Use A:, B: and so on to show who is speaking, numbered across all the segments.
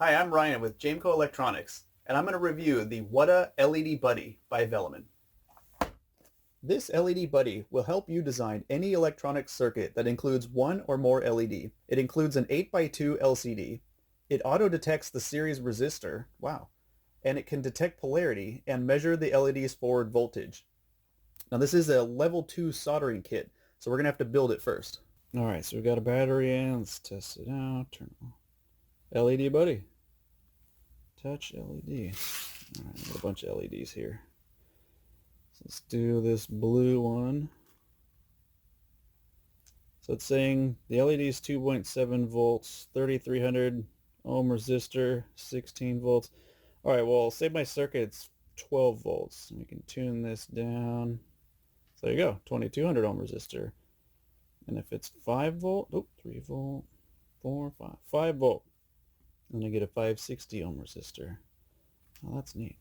A: Hi, I'm Ryan with Jameco Electronics, and I'm going to review the Whadda LED Buddy by Velleman. This LED Buddy will help you design any electronic circuit that includes one or more LED. It includes an 8x2 LCD. It auto-detects the series resistor, wow, and it can detect polarity and measure the LED's forward voltage. Now this is a level 2 soldering kit, so we're going to have to build it first. Alright, so we've got a battery in. Let's test it out. Turn on LED Buddy. Touch LED. Alright, I've got a bunch of LEDs here. So let's do this blue one. So it's saying the LED is 2.7 volts, 3300 ohm resistor, 16 volts. Alright, well, say my circuit's 12 volts. We can tune this down. So there you go, 2200 ohm resistor. And if it's 5 volt, 3 volt, 4, 5, 5 volt. Then I get a 560 ohm resistor. Oh, that's neat.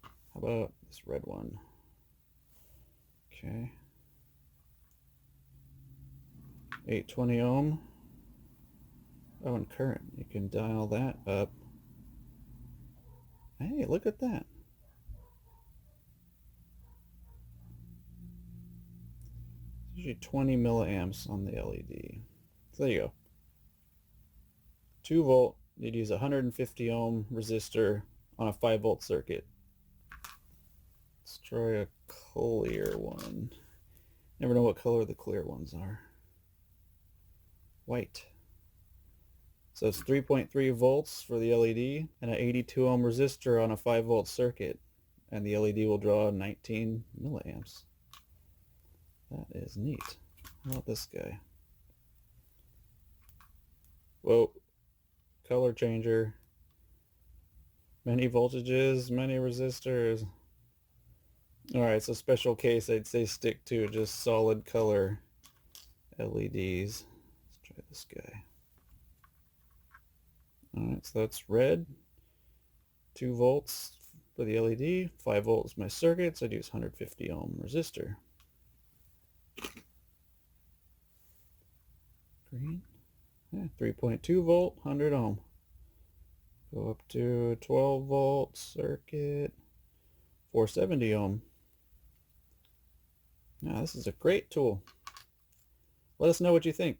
A: How about this red one? Okay. 820 ohm. Oh, and current. You can dial that up. Hey, look at that. It's usually 20 milliamps on the LED. So there you go. 2 volt. You'd use a 150 ohm resistor on a 5 volt circuit. Let's try a clear one. Never know what color the clear ones are. White. So it's 3.3 volts for the LED and an 82 ohm resistor on a 5 volt circuit, and the LED will draw 19 milliamps. That is neat. How about this guy? Whoa. Color changer. Many voltages, many resistors. Alright, so special case, I'd say stick to just solid color LEDs. Let's try this guy. Alright, so that's red. 2 volts for the LED. 5 volts my circuit, so I'd use 150 ohm resistor. Green. Yeah, 3.2 volt, 100 ohm. Go up to 12 volt circuit, 470 ohm. Now this is a great tool. Let us know what you think.